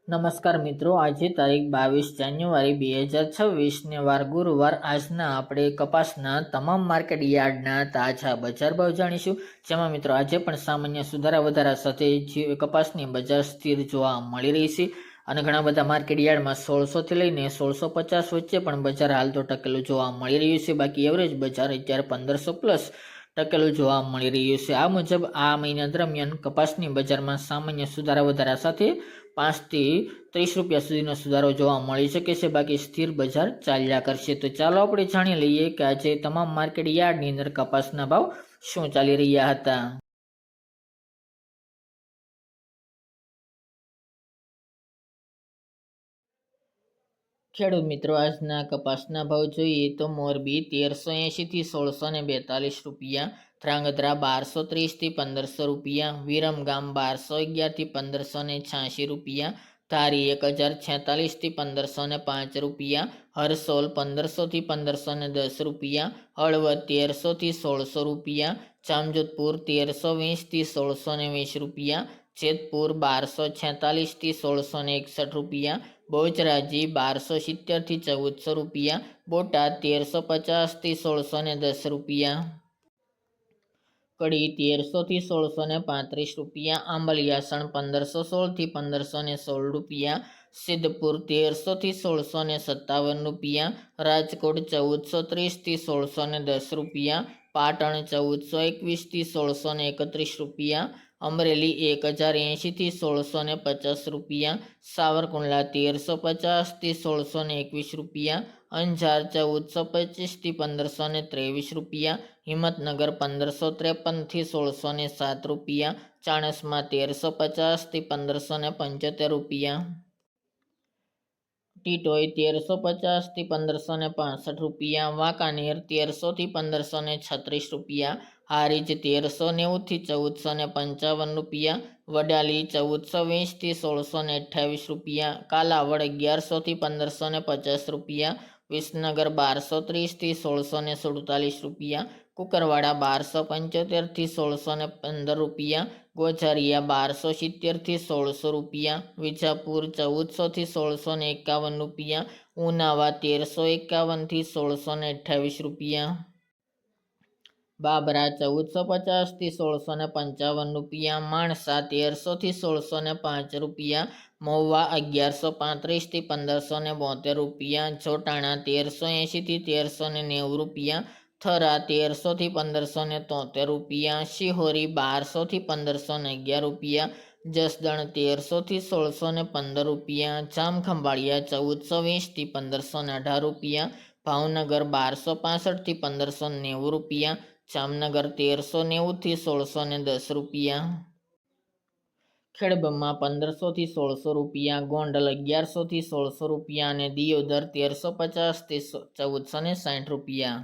નમસ્કાર મિત્રો, આજે તારીખ 22 જાન્યુઆરી 2026 ને વાર ગુરુવાર. આજના આપણે કપાસના તમામ માર્કેટ યાર્ડના તાજા બજાર ભાવ જાણીશું, જેમાં મિત્રો આજે પણ સામાન્ય સુધારા વધારા સાથે કપાસની બજાર સ્થિર જોવા મળી રહી છે અને ઘણા બધા માર્કેટ યાર્ડમાં 1600 થી લઈને 1650 વચ્ચે પણ બજાર હાલ તો ટકેલું જોવા મળી રહ્યું છે. બાકી એવરેજ બજાર અત્યારે 1500 પ્લસ ટકેલું જોવા મળી રહ્યું છે. આ મુજબ આ મહિના દરમિયાન કપાસની બજારમાં સામાન્ય સુધારા વધારા સાથે 5 થી 30 રૂપિયા સુધીનો સુધારો જોવા મળી શકે છે. બાકી સ્થિર બજાર ચાલ્યા કરશે. તો ચાલો આપણે જાણી લઈએ કે આજે તમામ માર્કેટ યાર્ડની અંદર કપાસના ભાવ શું ચાલી રહ્યા હતા. ખેડૂત મિત્રો, આજના કપાસના ભાવ જોઈએ તો મોરબી 1380 થી 1642 રૂપિયા, ધ્રાંગધ્રા 1230 થી 1500 રૂપિયા, વિરમગામ 1211 થી 1586 રૂપિયા, ધારી 1046 થી 1505 રૂપિયા, હરસોલ 1500 થી 1510 રૂપિયા, હળવદ 1300 થી 1600 રૂપિયા, જામજોધપુર 1320 થી 1620 રૂપિયા, જેતપુર 1246 થી 1661 રૂપિયા, બહુચરાજી 1270 થી 1400 રૂપિયા, બોટાદ 1350 થી 1610 રૂપિયા, કડી 1300 થી 1635 રૂપિયા, આંબલિયાસણ 1516 થી 1516 રૂપિયા, સિદ્ધપુર 1300 થી 1657 રૂપિયા, રાજકોટ 1430 થી 1610 રૂપિયા, પાટણ 1421 થી 1631 રૂપિયા, અમરેલી 1080 થી 1650 રૂપિયા, સાવરકુંડલા 1350 થી 1621 રૂપિયા, અંજાર 1425 થી 1523 રૂપિયા, હિંમતનગર 1553 થી 1607 રૂપિયા, ચાણસ્મા 1350 થી 1575 રૂપિયા, ટીટોઈ 1350 થી 1565 રૂપિયા, વાંકાનેર 1300 થી 1536 રૂપિયા, હારીજ 1390 થી 1455 રૂપિયા, વડાલી 1420 થી 1628 રૂપિયા, કાલાવડ 1100 થી 1550 રૂપિયા, વિસનગર 1230 થી 1647 રૂપિયા, કુકરવાડા 1275 થી 1615 રૂપિયા, ગોઝારિયા 1270 થી 1600 રૂપિયા, વિજાપુર 1400 થી 1651 રૂપિયા, ઉનાવા 1351 થી 1628 રૂપિયા, બાબરા 1450 થી 1655 રૂપિયા, માણસા 1300 થી 1605 રૂપિયા, મહુવા 1135 થી 1572 રૂપિયા, જોટાણા 1380 થી 1390 રૂપિયા, થરા 1300 થી 1573 રૂપિયા, શિહોરી 1200 થી 1511 રૂપિયા, જસદણ 1300 થી 1615 રૂપિયા, જામખંભાળિયા 1420 થી 1518 રૂપિયા, ભાવનગર 1265 થી 1590 રૂપિયા, જામનગર 1390 થી 1610 રૂપિયા, ખેડબ્રહ્મા 1500 થી 1600 રૂપિયા, ગોંડલ 1100 થી 1600 રૂપિયા અને દિયોદર 1350 થી 1460 રૂપિયા.